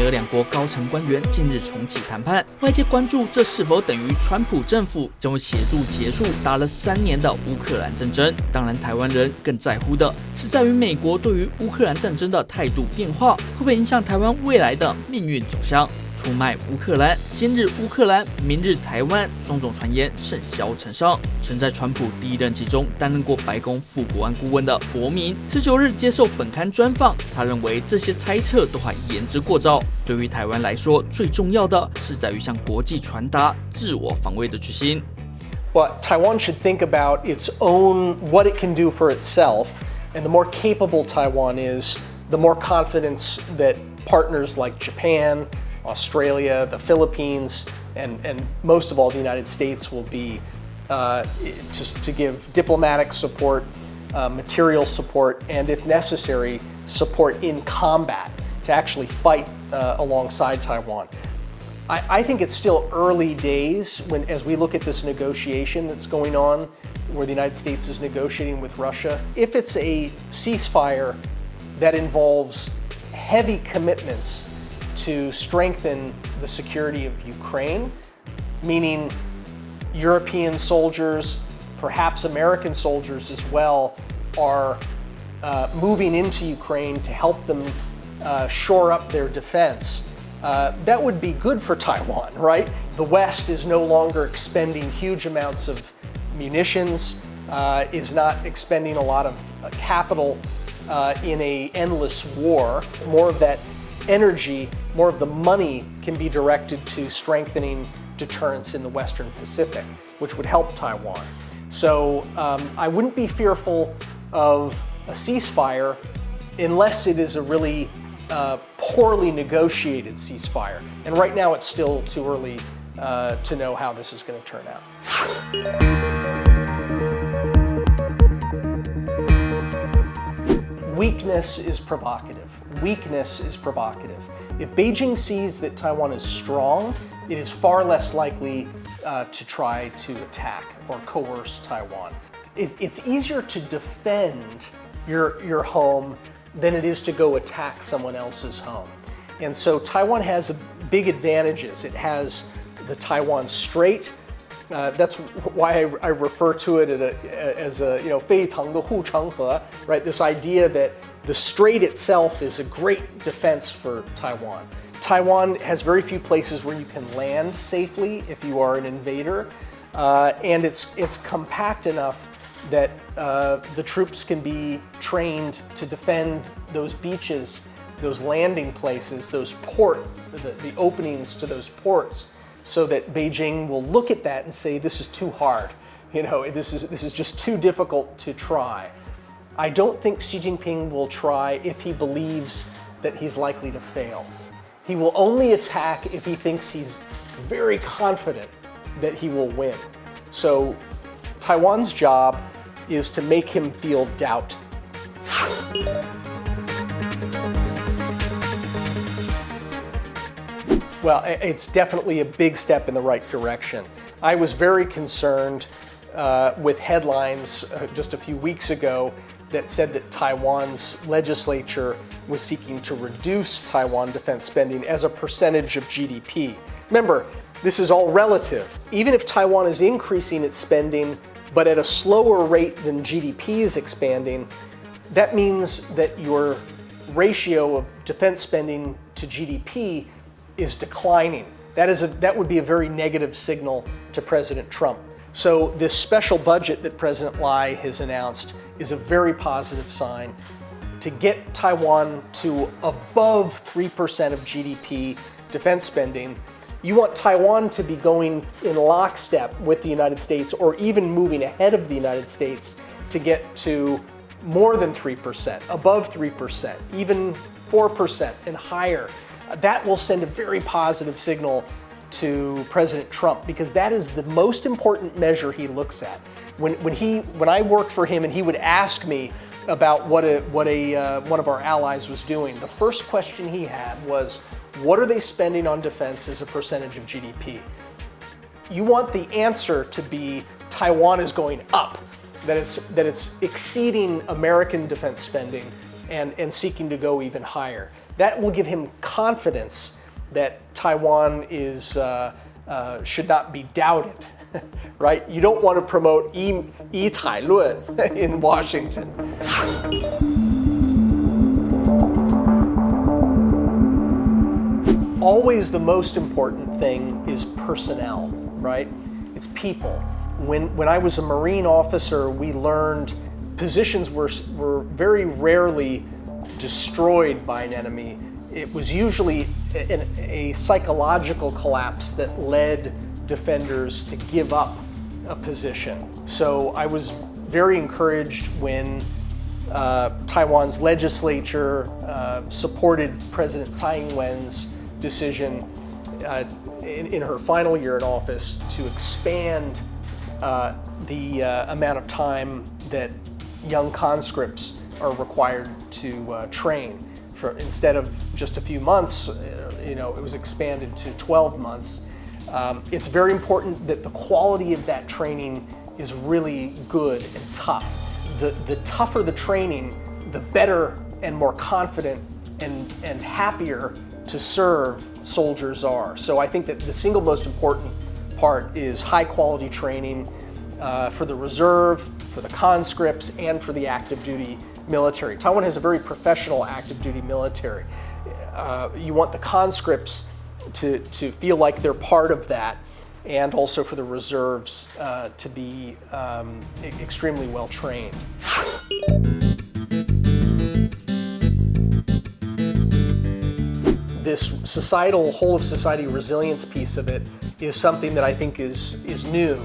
德两国高层官员近日重启谈判，外界关注这是否等于川普政府将会协助结束打了3年的乌克兰战争。当然，台湾人更在乎的是在于美国对于乌克兰战争的态度变化，会不会影响台湾未来的命运走向？出卖乌克兰，今日乌克兰，明日台湾，双种传言甚嚣尘上。曾在川普第一任期中担任过白宫副国安顾问的博明，19日接受本刊专访，他认为这些猜测都还言之过早。对于台湾来说，最重要的是在于向国际传达自我防卫的决心。But Taiwan should think about its own, what it can do for itself, and the more capable Taiwan is, the more confidence that partners like Japan, Australia, the Philippines, and most of all the United States will be to give diplomatic support, material support, and if necessary, support in combat to actually fight alongside Taiwan. I think it's still early days as we look at this negotiation that's going on, where the United States is negotiating with Russia. If it's a ceasefire that involves heavy commitments to strengthen the security of Ukraine, meaning European soldiers, perhaps American soldiers as well, are moving into Ukraine to help them shore up their defense. That would be good for Taiwan, right? The West is no longer expending huge amounts of munitions, is not expending a lot of capital in an endless war. More of that energy, more of the money can be directed to strengthening deterrence in the Western Pacific, which would help Taiwan. So I wouldn't be fearful of a ceasefire unless it is a really poorly negotiated ceasefire. And right now it's still too early to know how this is going to turn out. Weakness is provocative. Weakness is provocative. If Beijing sees that Taiwan is strong, it is far less likely to try to attack or coerce Taiwan. It's easier to defend your home than it is to go attack someone else's home. And so Taiwan has big advantages. It has the Taiwan Strait. That's why I refer to it as a 非常的护城河, right? This idea that the strait itself is a great defense for Taiwan. Taiwan has very few places where you can land safely if you are an invader, and it's compact enough that the troops can be trained to defend those beaches, those landing places, the openings to those ports, so that Beijing will look at that and say, this is too hard. This is just too difficult to try. I don't think Xi Jinping will try if he believes that he's likely to fail. He will only attack if he thinks he's very confident that he will win. So Taiwan's job is to make him feel doubt. Well, it's definitely a big step in the right direction. I was very concerned with headlines just a few weeks ago that said that Taiwan's legislature was seeking to reduce Taiwan defense spending as a percentage of GDP. Remember, this is all relative. Even if Taiwan is increasing its spending, but at a slower rate than GDP is expanding, that means that your ratio of defense spending to GDP is declining. That would be a very negative signal to President Trump. So this special budget that President Lai has announced is a very positive sign to get Taiwan to above 3% of GDP defense spending. You want Taiwan to be going in lockstep with the United States, or even moving ahead of the United States to get to more than 3%, above 3%, even 4% and higher. That will send a very positive signal to President Trump, because that is the most important measure he looks at. When I worked for him and he would ask me about what one of our allies was doing, the first question he had was, what are they spending on defense as a percentage of GDP? You want the answer to be Taiwan is going up, that it's exceeding American defense spending and seeking to go even higher. that will give him confidence that Taiwan should not be doubted, right? You don't want to promote 一台论 in Washington. Always the most important thing is personnel, right? It's people. When I was a Marine officer, we learned positions were very rarely destroyed by an enemy. It was usually a psychological collapse that led defenders to give up a position. So I was very encouraged when Taiwan's legislature supported President Tsai Ing-wen's decision in her final year in office to expand the amount of time that young conscripts are required to train. Instead of just a few months, it was expanded to 12 months. It's very important that the quality of that training is really good and tough. The tougher the training, the better and more confident and happier to serve soldiers are. So I think that the single most important part is high quality training for the reserve, for the conscripts, and for the active duty military. Taiwan has a very professional active duty military. You want the conscripts to feel like they're part of that, and also for the reserves to be extremely well trained. This whole of society resilience piece of it is something that I think is new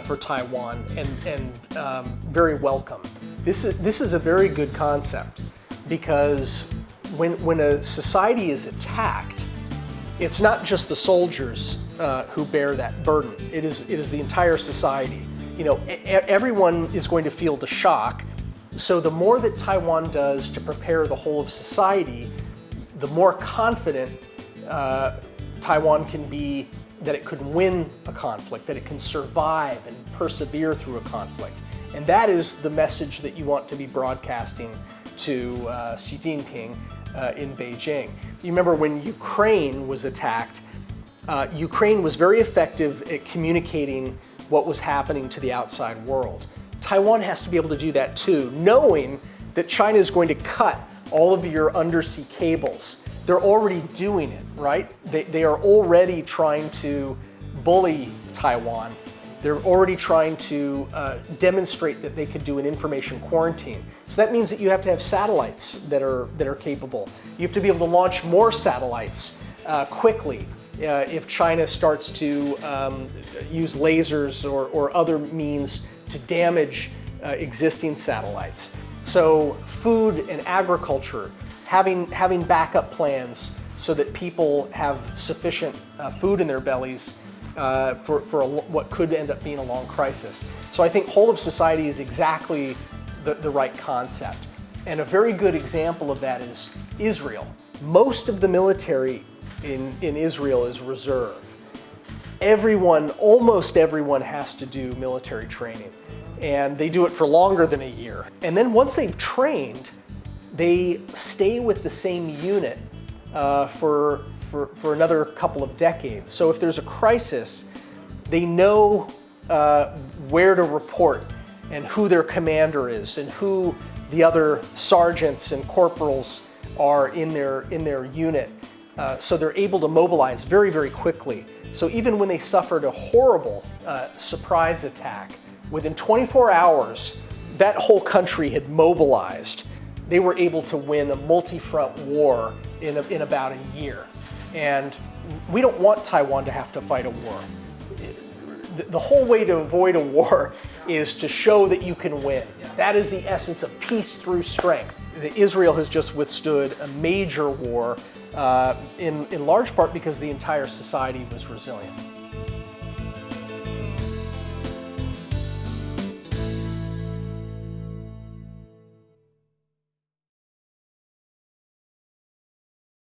for Taiwan and very welcome. This is a very good concept, because when a society is attacked, it's not just the soldiers who bear that burden. It is the entire society. Everyone is going to feel the shock. So the more that Taiwan does to prepare the whole of society, the more confident Taiwan can be that it could win a conflict, that it can survive and persevere through a conflict. And that is the message that you want to be broadcasting to Xi Jinping in Beijing. You remember when Ukraine was attacked, Ukraine was very effective at communicating what was happening to the outside world. Taiwan has to be able to do that too, knowing that China is going to cut all of your undersea cables. They're already doing it, right? They are already trying to bully Taiwan. They're already trying to demonstrate that they could do an information quarantine. So that means that you have to have satellites that are capable. You have to be able to launch more satellites quickly if China starts to use lasers or other means to damage existing satellites. So food and agriculture, having backup plans so that people have sufficient food in their bellies for what could end up being a long crisis. So I think whole of society is exactly the right concept. And a very good example of that is Israel. Most of the military in Israel is reserve. Almost everyone has to do military training, and they do it for longer than a year. And then once they've trained, they stay with the same unit for another couple of decades. So if there's a crisis, they know where to report and who their commander is and who the other sergeants and corporals are in their unit. So they're able to mobilize very, very quickly. So even when they suffered a horrible surprise attack, within 24 hours, that whole country had mobilized. They were able to win a multi-front war in about a year. And we don't want Taiwan to have to fight a war. The whole way to avoid a war is to show that you can win. That is the essence of peace through strength. Israel has just withstood a major war in large part because the entire society was resilient.